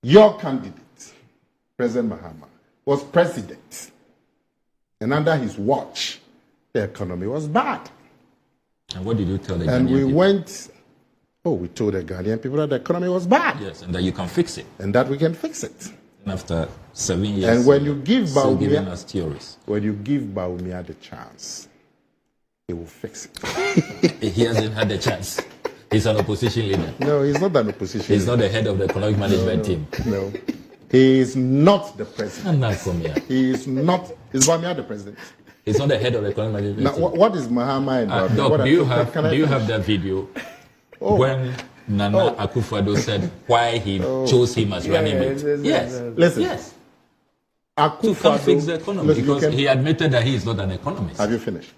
Your candidate, President Mahama, was president. And under his watch, the economy was bad. And what did you tell the Ghanaian people? And we told the Ghanaian people that the economy was bad. Yes, and that you can fix it. And that we can fix it. And after 7 years, and when you give Bawumia, giving us theories. When you give Bawumia the chance, he will fix it. He hasn't had the chance. He's an opposition leader. No, he's not an opposition He's not the head of the economic management team. No. He is not the president. Akomea. He is not. Is Bawumia the president? He's not the head of the economic management team. What is Mahama and Bawumia? Doc, do you have that video when Nana Akufo-Addo said why he chose him as running mate? Yes. Listen. Yes. To come fix the economy, because he admitted that he is not an economist. Have you finished?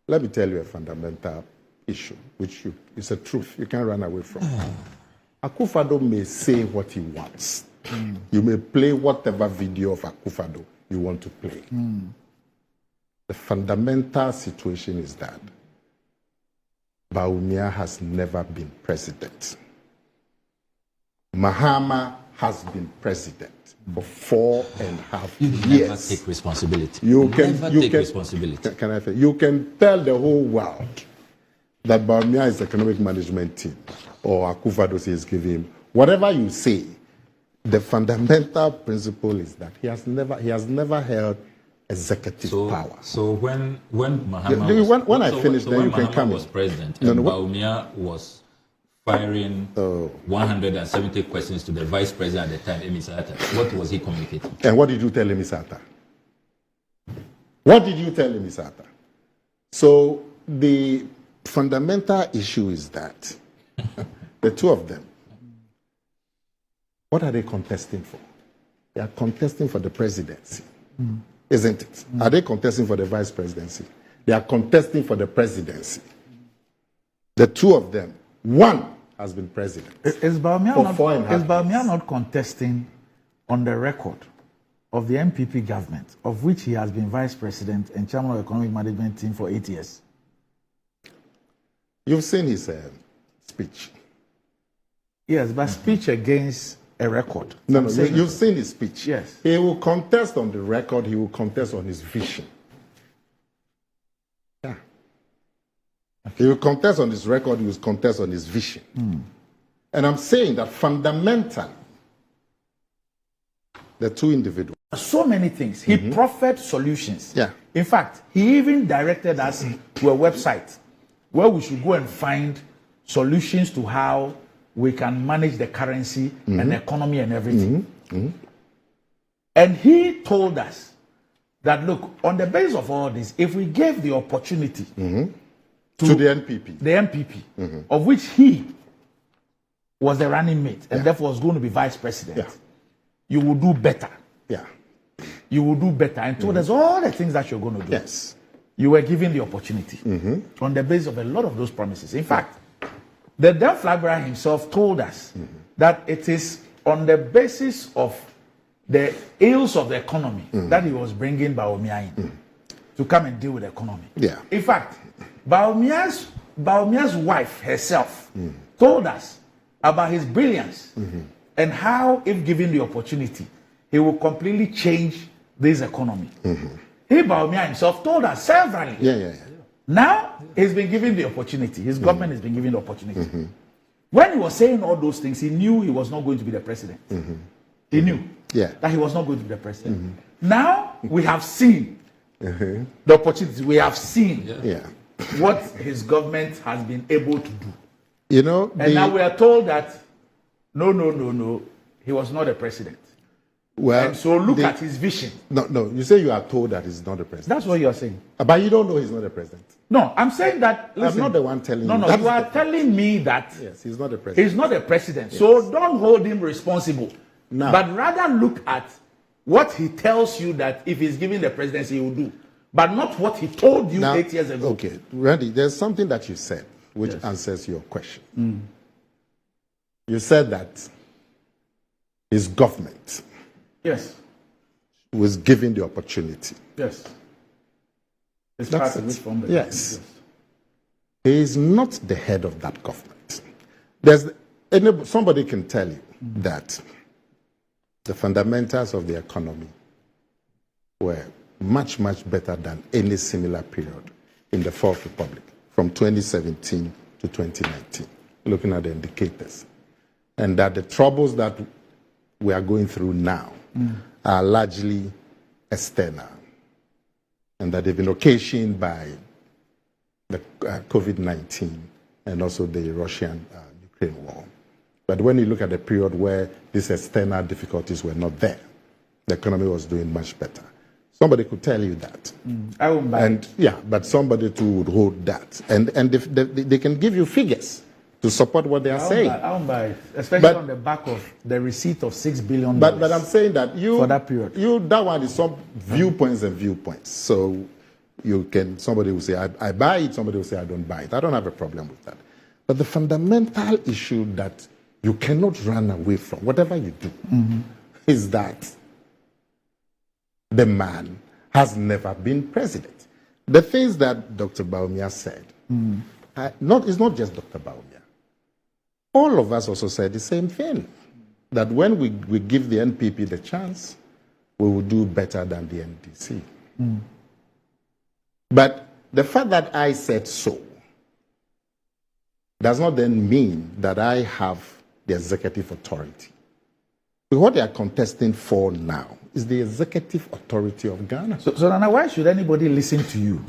Let me tell you a fundamental issue, which is a truth you can't run away from. Akufo-Addo may say what he wants. You may play whatever video of Akufo-Addo you want to play. The fundamental situation is that Bawumia has never been president. Mahama has been president for 4.5 years. You never take responsibility. You can tell the whole world that Bawumia is the economic management team, or Akufo-Addo is giving him. Whatever you say, the fundamental principle is that he has never held executive power. So when Mahama was president, and Bawumia was firing 170 questions to the vice president at the time, Emi Sata, what was he communicating? And what did you tell Emi Sata? What did you tell Emi Sata? So the fundamental issue is that the two of them, what are they contesting for? They are contesting for the presidency, isn't it? Are they contesting for the vice presidency? They are contesting for the presidency. The two of them, one has been president. Is Bawumia not contesting on the record of the MPP government, of which he has been vice president and chairman of the economic management team for 8 years? You've seen his speech. Yes, but speech against a record. No, you've seen his speech. Yes. He will contest on the record, he will contest on his vision. Yeah. Okay. He will contest on his record, he will contest on his vision. And I'm saying that fundamentally, the two individuals. So many things. He proffered solutions. Yeah. In fact, he even directed us to a website where we should go and find solutions to how we can manage the currency and the economy and everything. And he told us that, look, on the basis of all this, if we gave the opportunity to the NPP, of which he was the running mate and therefore was going to be vice president, you will do better. Yeah. You will do better. And told us all the things that you're going to do. Yes. You were given the opportunity on the basis of a lot of those promises. In fact, the then flag bearer himself told us that it is on the basis of the ills of the economy that he was bringing Bawumia in to come and deal with the economy. Yeah. In fact, Bawumia's wife herself told us about his brilliance and how, if given the opportunity, he will completely change this economy. He, Bawumia himself, told us severally. Now, he's been given the opportunity. His government has been given the opportunity. When he was saying all those things, he knew he was not going to be the president. He knew that he was not going to be the president. Now, we have seen the opportunity. We have seen what his government has been able to do. You know, and now we are told that, no, he was not a president. Well, and so look at his vision. No, you say you are told that he's not the president. That's what you are saying. But you don't know he's not the president. No, I'm saying that. Listen, I'm not the one telling you. No, you are telling me that. Yes, he's not the president. He's not the president. Yes. So don't hold him responsible. No. But rather look at what he tells you that if he's given the presidency, he will do. But not what he told you 8 years ago. Okay, Randy, there's something that you said which answers your question. You said that his government was given the opportunity. Yes. That's it. Yes. He is not the head of that government. Somebody can tell you that the fundamentals of the economy were much, much better than any similar period in the Fourth Republic, from 2017 to 2019, looking at the indicators. And that the troubles that we are going through now are largely external, and that they've been occasioned by the COVID-19 and also the Russian-Ukraine war. But when you look at the period where these external difficulties were not there, the economy was doing much better. Somebody could tell you that. I won't buy it. Yeah, but somebody too would hold that. And they can give you figures to support what they are saying. I won't buy it, especially on the back of the receipt of $6 billion. But I'm saying that for that period. That one is some viewpoints and viewpoints. So somebody will say, I buy it, somebody will say, I don't buy it. I don't have a problem with that. But the fundamental issue that you cannot run away from, whatever you do, is that the man has never been president. The things that Dr. Bawumia said, it's not just Dr. Bawumia. All of us also said the same thing, that when we give the NPP the chance, we will do better than the NDC. But the fact that I said so does not then mean that I have the executive authority. What they are contesting for now is the executive authority of Ghana. So Nana, why should anybody listen to you?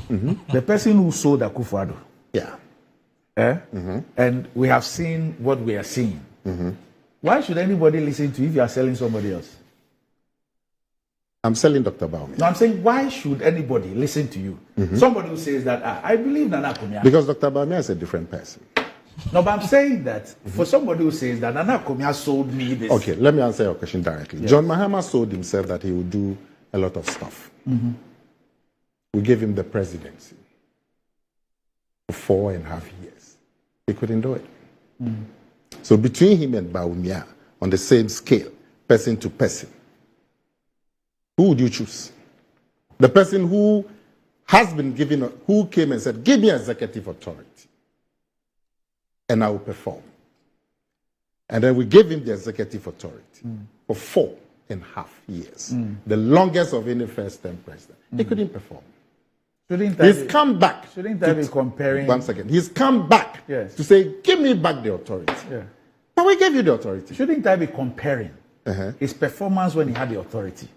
The person who sold Akufo-Addo. Yeah. And we have seen what we are seeing. Why should anybody listen to you if you are selling somebody else? I'm selling Dr. Bawumia. No, I'm saying, why should anybody listen to you? Somebody who says that, I believe Nana Akomea. Because Dr. Bawumia is a different person. No, but I'm saying that for somebody who says that Nana Akomea sold me this. Okay, let me answer your question directly. Yes. John Mahama sold himself that he would do a lot of stuff. We gave him the presidency for 4.5 years. He couldn't do it. So between him and Bawumia, on the same scale, person to person, who would you choose? The person who has been given, who came and said, give me executive authority, and I will perform. And then we gave him the executive authority for 4.5 years, the longest of any first-term president. He couldn't perform. He's come back. Shouldn't I be comparing? One second. He's come back to say, give me back the authority. But we gave you the authority. Shouldn't I be comparing his performance when he had the authority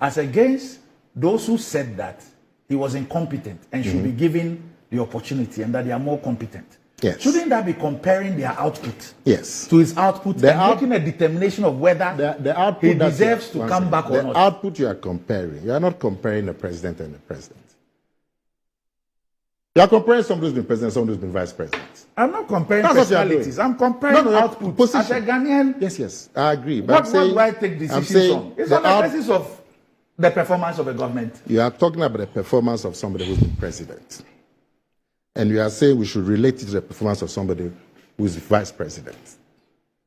as against those who said that he was incompetent and should be given the opportunity and that they are more competent? Yes. Shouldn't that be comparing their output to his output and making a determination of whether the output he deserves to come back or not? The output you are comparing, you are not comparing a president and a president. You are comparing somebody who's been president, somebody who's been vice president. I'm not comparing personalities. I'm comparing output. Position. As a Ghanaian, yes, I agree. But what do I take decisions on? It's on the basis of the performance of a government. You are talking about the performance of somebody who's been president. And you are saying we should relate it to the performance of somebody who is vice president.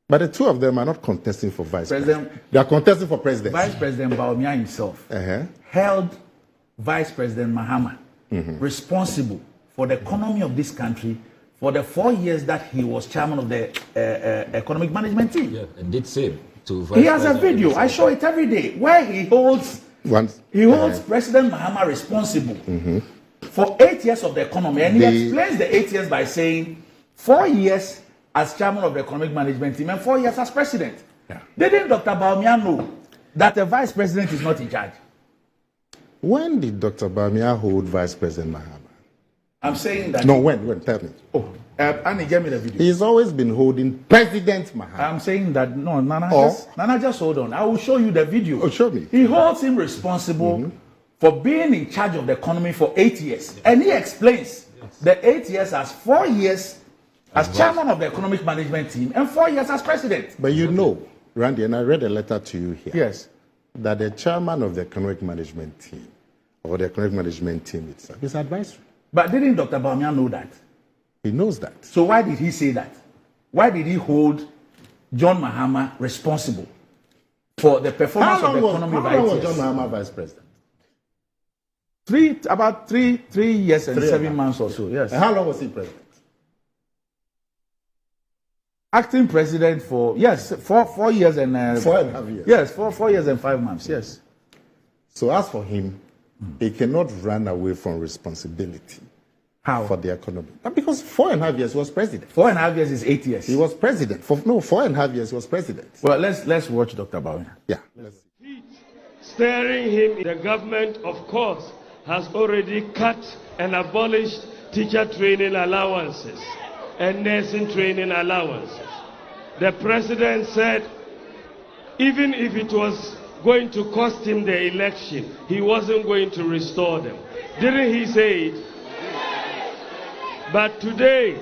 But the two of them are not contesting for vice president. They are contesting for president. Vice President Bawumia himself held Vice President Mahama responsible for the economy of this country for the 4 years that he was chairman of the economic management team. Yeah, and did say to Vice He has a video. I show it every day where he holds President Mahama responsible for 8 years of the economy, and he explains the 8 years by saying 4 years as chairman of the economic management team and 4 years as president. Didn't Dr. Bawumia know that the vice president is not in charge? When did Dr. Bawumia hold Vice President Mahama? I'm saying that. No, when? Tell me. Annie, give me the video. He's always been holding President Mahama. I'm saying that, no, Nana, just hold on. I will show you the video. Oh, show me. He holds him responsible for being in charge of the economy for 8 years. And he explains the 8 years as 4 years as chairman of the economic management team and 4 years as president. But you know, Randy, and I read a letter to you here. Yes. That the chairman of the economic management team, or the economic management team itself, is advisory. But didn't Dr. Bawumia know that? He knows that. So why did he say that? Why did he hold John Mahama responsible for the performance of the economy of 8 years? How long was John Mahama vice president? About three years and 7 months or so, yes. And how long was he president? acting president for, yes, 4 years and... 4.5 years. Yes, 4 years and 5 months, yes. So as for him, he cannot run away from responsibility. How? For the economy. Because 4.5 years he was president. 4.5 years is 8 years. He was president. 4.5 years he was president. Well, let's watch Dr. Bawumia. Yeah. Steering him, the government, of course, has already cut and abolished teacher training allowances and nursing training allowances. The president said even if it was going to cost him the election, he wasn't going to restore them. Didn't he say it? But today,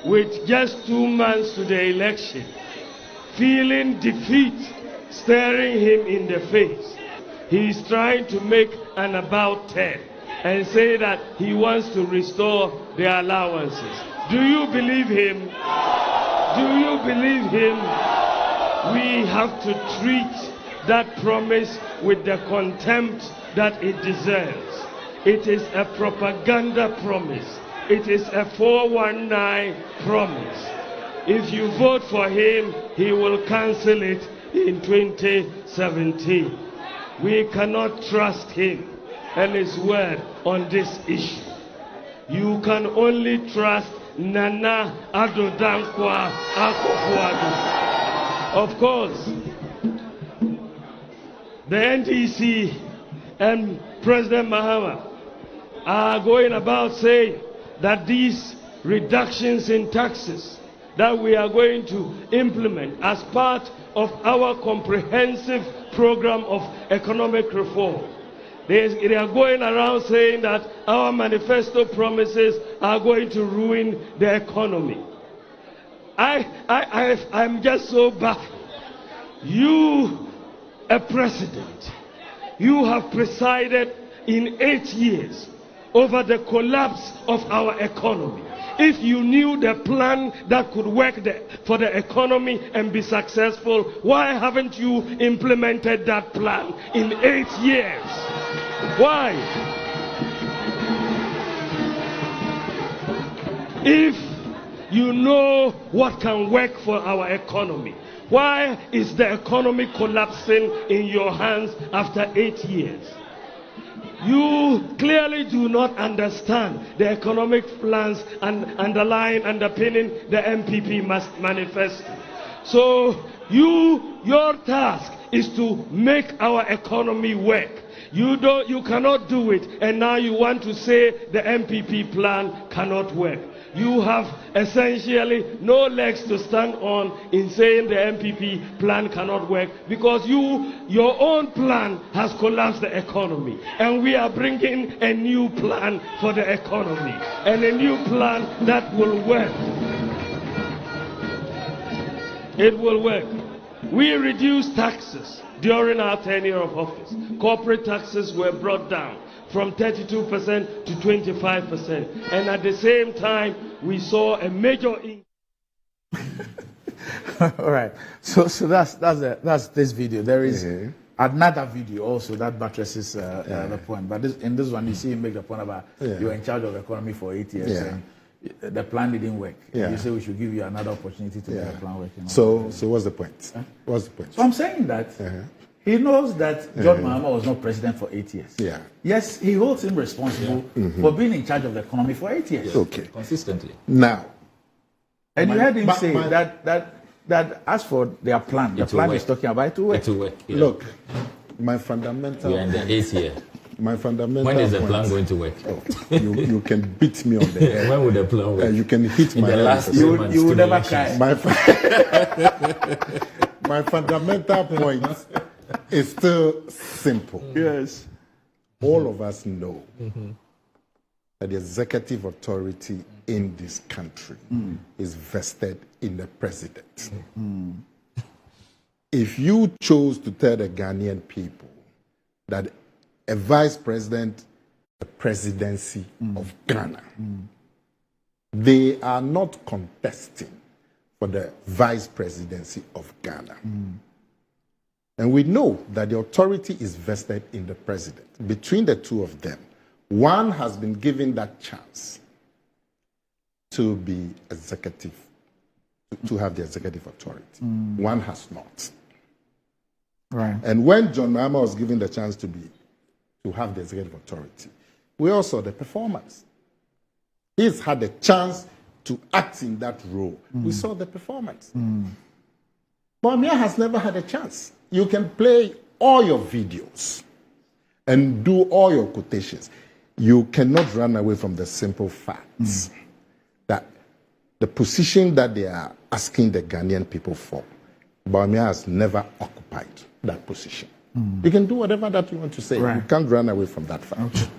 with just 2 months to the election, feeling defeat staring him in the face, he is trying to make an about turn and say that he wants to restore the allowances. Do you believe him? Do you believe him? We have to treat that promise with the contempt that it deserves. It is a propaganda promise. It is a 419 promise. If you vote for him, he will cancel it in 2017. We cannot trust him and his word on this issue. You can only trust Nana Addo Dankwa Akufo-Addo. Of course, the NDC and President Mahama are going about saying that these reductions in taxes that we are going to implement as part of our comprehensive program of economic reform, they are going around saying that our manifesto promises are going to ruin the economy. I'm just so baffled. You, a president, you have presided in 8 years over the collapse of our economy. If you knew the plan that could work for the economy and be successful, why haven't you implemented that plan in 8 years? Why? If you know what can work for our economy, why is the economy collapsing in your hands after 8 years? You clearly do not understand the economic plans and underpinning the MPP manifesto. So your task is to make our economy work. You cannot do it, and now you want to say the MPP plan cannot work. You have essentially no legs to stand on in saying the MPP plan cannot work, because your own plan has collapsed the economy, and we are bringing a new plan for the economy, and a new plan that will work. It will work. We reduced taxes during our tenure of office. Corporate taxes were brought down from 32% to 25%, and at the same time we saw a major increase. All right, so that's this video. There is another video also that buttresses the point, but in this one you see him make the point about you're in charge of the economy for 8 years and the plan didn't work. You say we should give you another opportunity to make the plan work. So what's the point? What's the point? So I'm saying that he knows that John Mahama was not president for 8 years. Yes, he holds him responsible for being in charge of the economy for 8 years. Okay. Consistently. Now. And you heard him say that as for their plan, the plan is talking about it to work. It will work. Yeah. Look, my fundamental... We are in the 8th year. My fundamental When is the point, plan going to work? You can beat me on the head. When will the plan work? You can hit my head. You will never cry. My fundamental point is still simple. Yes. All of us know that the executive authority in this country is vested in the president. If you chose to tell the Ghanaian people that a vice president, the presidency of Ghana, they are not contesting for the vice presidency of Ghana. And we know that the authority is vested in the president. Between the two of them, one has been given that chance to be executive to have the executive authority. One has not. Right. And when John Mahama was given the chance to have the executive authority, we all saw the performance. He's had a chance to act in that role. We saw the performance. Bawumia has never had a chance. You can play all your videos and do all your quotations. You cannot run away from the simple facts that the position that they are asking the Ghanaian people for, Bawumia has never occupied that position. You can do whatever that you want to say. Right. You can't run away from that fact. Okay.